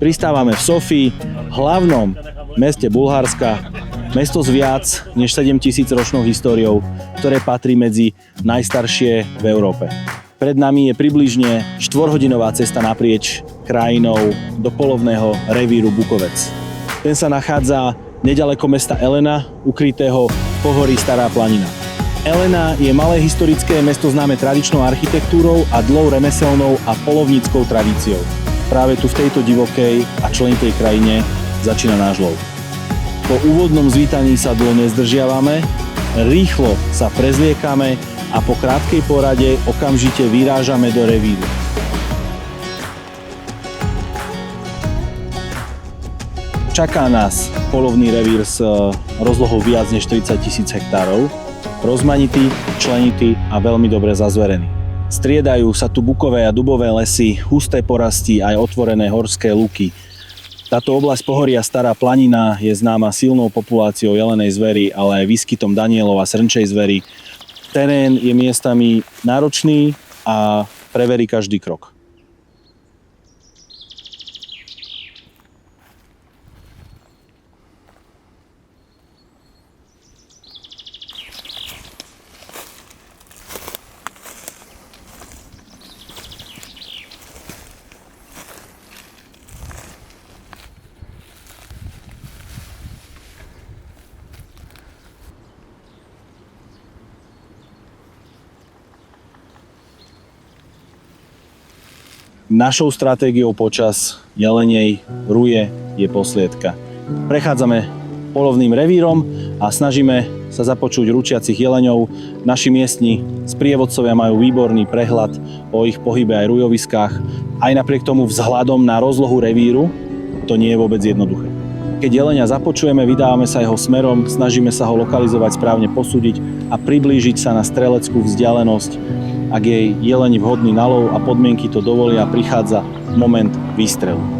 Pristávame v Sofii, hlavnom meste Bulharska, mesto s viac než 7000 ročnou históriou, ktoré patrí medzi najstaršie v Európe. Pred nami je približne 4-hodinová cesta naprieč krajinou do polovného revíru Bukovec. Ten sa nachádza nedaleko mesta Elena, ukrytého v pohorí Stará Planina. Elena je malé historické mesto známe tradičnou architektúrou a dlhou remeselnou a polovníckou tradíciou. Práve tu v tejto divokej a členitej krajine začína náš lov. Po úvodnom zvítaní sa dlho nezdržiavame, rýchlo sa prezliekame a po krátkej porade okamžite vyrážame do revíru. Čaká nás polovný revír s rozlohou viac než 30 000 hektárov, rozmanitý, členitý a veľmi dobre zazverený. Striedajú sa tu bukové a dubové lesy, husté porasty aj otvorené horské lúky. Táto oblasť pohoria Stará Planina je známa silnou populáciou jelenej zvery, ale aj výskytom danielov a srnčej zvery. Terén je miestami náročný a preverí každý krok. Našou stratégiou počas jelenej ruje je posliedka. Prechádzame polovným revírom a snažíme sa započuť ručiacich jeleňov. Naši miestni sprievodcovia majú výborný prehľad o ich pohybe aj rujoviskách. Aj napriek tomu vzhľadom na rozlohu revíru to nie je vôbec jednoduché. Keď jelenia započujeme, vydávame sa jeho smerom, snažíme sa ho lokalizovať, správne posúdiť a priblížiť sa na streleckú vzdialenosť. Ak je jeleň vhodný na lov a podmienky to dovolia, prichádza moment výstrelu.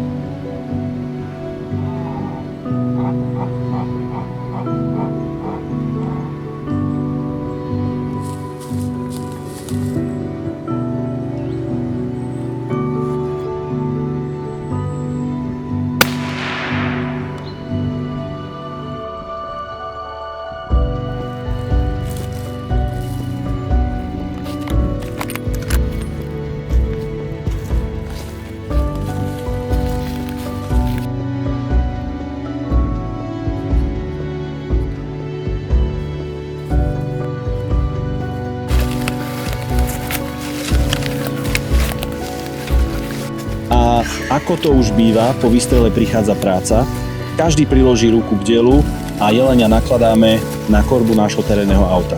Ako to už býva, po výstrele prichádza práca. Každý priloží ruku k dielu a jelenia nakladáme na korbu nášho terénneho auta.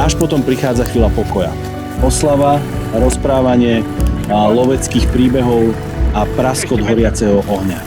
Až potom prichádza chvíľa pokoja. Oslava, rozprávanie loveckých príbehov a praskot horiaceho ohňa.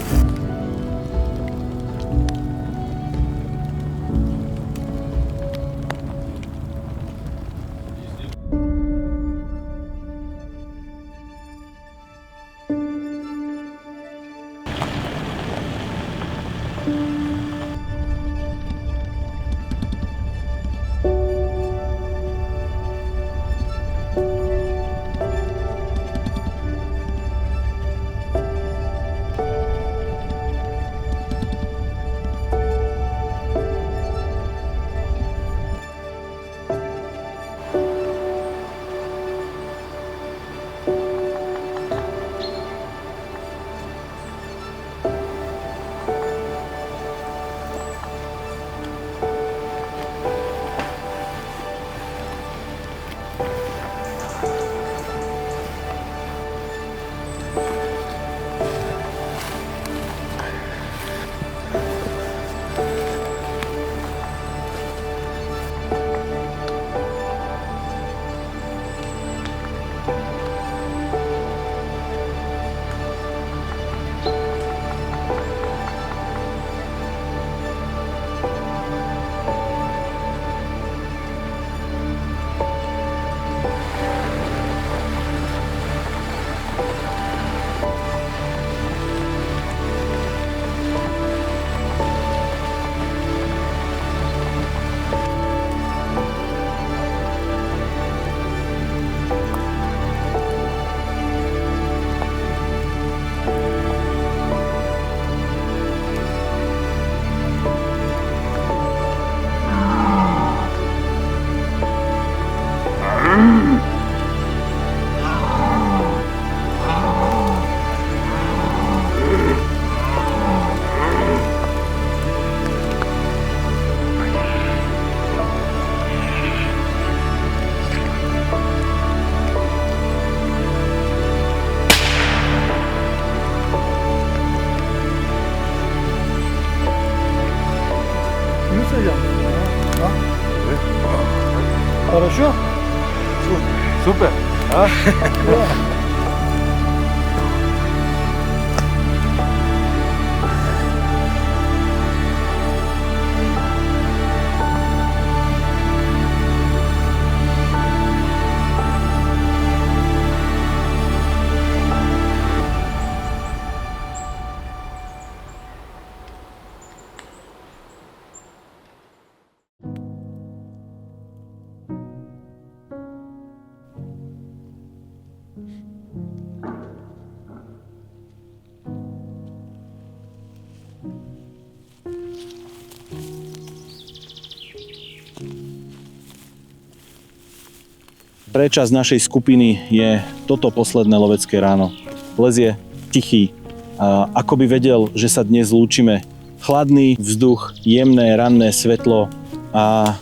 идем. Хорошо? Super. A? Pre časť našej skupiny je toto posledné lovecké ráno. Les je tichý, ako by vedel, že sa dnes lúčime. Chladný vzduch, jemné ranné svetlo a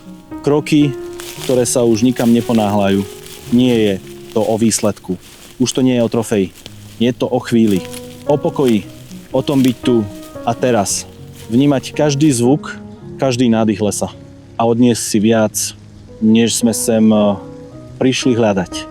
kroky, ktoré sa už nikam neponáhľajú. Nie je to o výsledku. Už to nie je o trofeji. Je to o chvíli, o pokoji, o tom byť tu a teraz. Vnímať každý zvuk, každý nádych lesa a odniesť si viac, než sme sem prišli hľadať.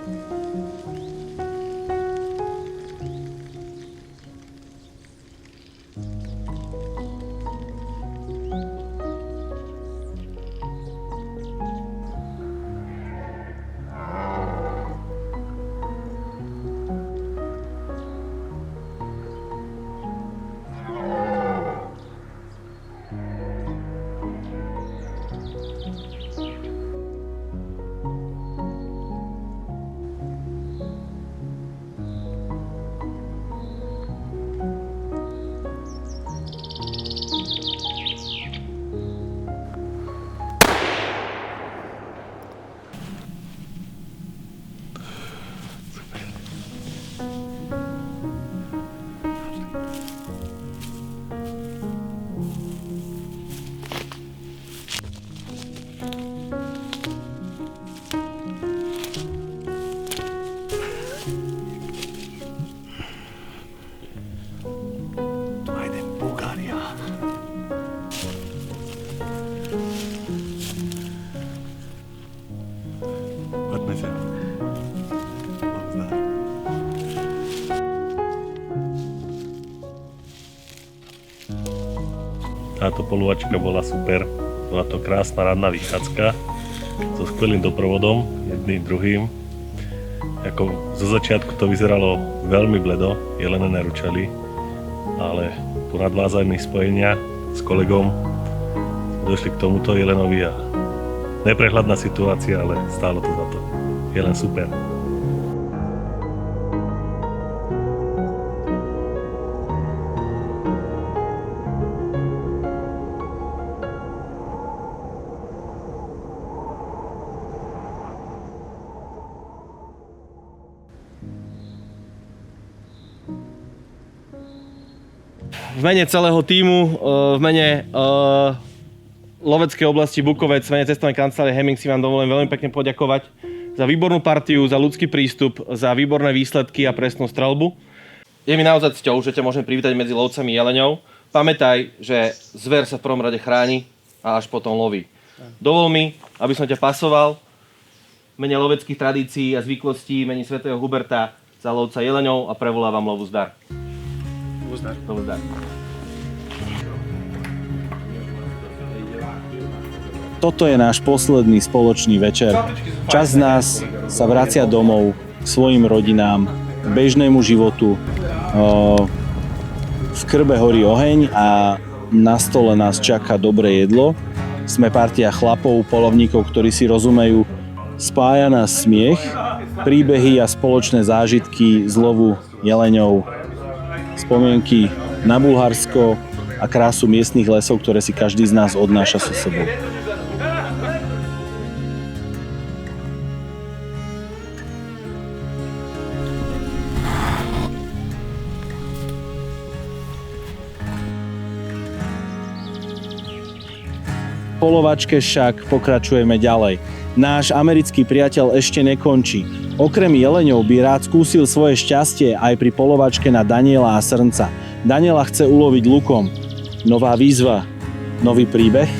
Táto polovačka bola super, bola to krásna ranná vychádzka so skvelým doprovodom, jedným druhým. Ako zo začiatku to vyzeralo veľmi bledo, jelene neručali, ale po nadvázaní spojenia s kolegom došli k tomuto jelenovi a neprehľadná situácia, ale stálo to za to. Jelen super. V mene celého tímu, v mene loveckej oblasti Bukovec, v mene cestovnej kancelárie Hemming si vám dovolím veľmi pekne poďakovať za výbornú partiu, za ľudský prístup, za výborné výsledky a presnú streľbu. Je mi naozaj cťou, že ťa môžem privítať medzi lovcami jeleňov. Pamätaj, že zver sa v prvom rade chráni a až potom loví. Dovol mi, aby som ťa pasoval v mene loveckých tradícií a zvyklostí, v mene svätého Huberta za lovca jeleňov a prevolávam lovu zdar. Lovu zdar. Toto je náš posledný spoločný večer. Časť z nás sa vracia domov k svojim rodinám, k bežnému životu. V krbe horí oheň a na stole nás čaká dobré jedlo. Sme partia chlapov, polovníkov, ktorí si rozumejú. Spája nás smiech, príbehy a spoločné zážitky z lovu jeleňov, spomienky na Bulharsko a krásu miestnych lesov, ktoré si každý z nás odnáša so sebou. Po lovačke však pokračujeme ďalej. Náš americký priateľ ešte nekončí. Okrem jeleňov by rád skúsil svoje šťastie aj pri polovačke na daniela a srnca. Daniela chce uloviť lukom. Nová výzva, nový príbeh.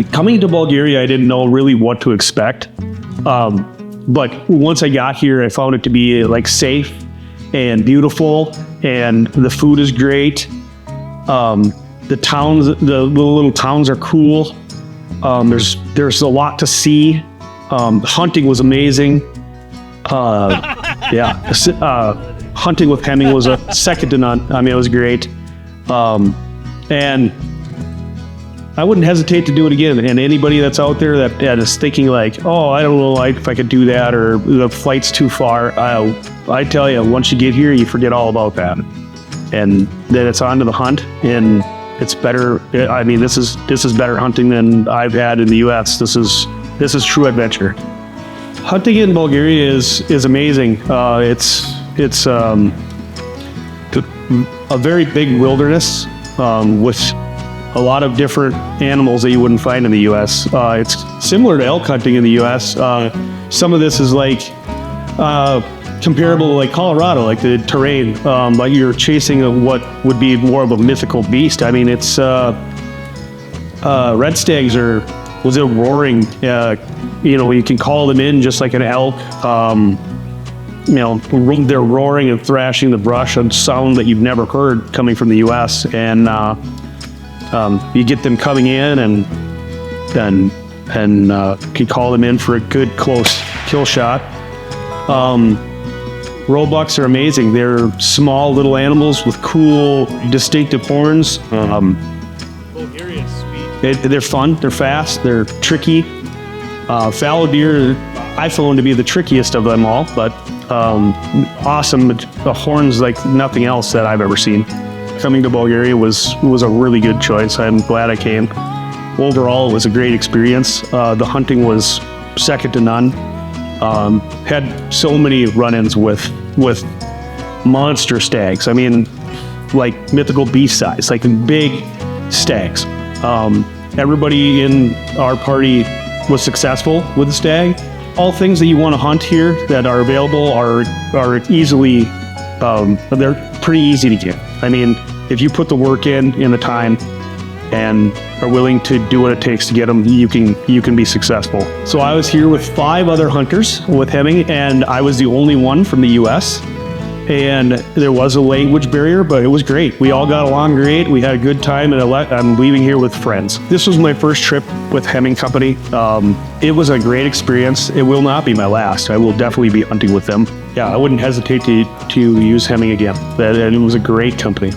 Coming to Bulgaria, I didn't know really what to expect. But once I got here, I found it to be like safe and beautiful, and the food is great. The towns, the little towns are cool. There's a lot to see. Hunting was amazing. Hunting with Hemming was a second to none. I mean, it was great. And I wouldn't hesitate to do it again. And anybody that's out there that is thinking like, oh, I don't know if I could do that, or the flight's too far, I tell you, once you get here, you forget all about that. And then it's on to the hunt, and it's better. I mean, this is better hunting than I've had in the U.S. This is true adventure. Hunting in Bulgaria is amazing. It's a very big wilderness with a lot of different animals that you wouldn't find in the U.S. It's similar to elk hunting in the U.S. Some of this is like comparable to like Colorado, like the terrain. Like you're chasing what would be more of a mythical beast. I mean, it's red stags was it roaring? You can call them in just like an elk. They're roaring and thrashing the brush, a sound that you've never heard coming from the U.S. And you get them coming in and can call them in for a good close kill shot. Roebucks are amazing. They're small little animals with cool, distinctive horns. They're fun. They're fast. They're tricky. Fallow deer, I found to be the trickiest of them all, but awesome. The horns like nothing else that I've ever seen. Coming to Bulgaria was a really good choice. I'm glad I came. Overall, it was a great experience. The hunting was second to none. Had so many run-ins with monster stags. I mean, like mythical beast size, like big stags. Everybody in our party was successful with the stag. All things that you want to hunt here that are available are easily, they're pretty easy to get. I mean, if you put the work in the time, and are willing to do what it takes to get them, you can be successful. So I was here with 5 other hunters with Hemming, and I was the only one from the U.S. And there was a language barrier, but it was great. We all got along great. We had a good time, and I'm leaving here with friends. This was my first trip with Hemming Company. It was a great experience. It will not be my last. I will definitely be hunting with them. Yeah, I wouldn't hesitate to use Hemming again. It was a great company.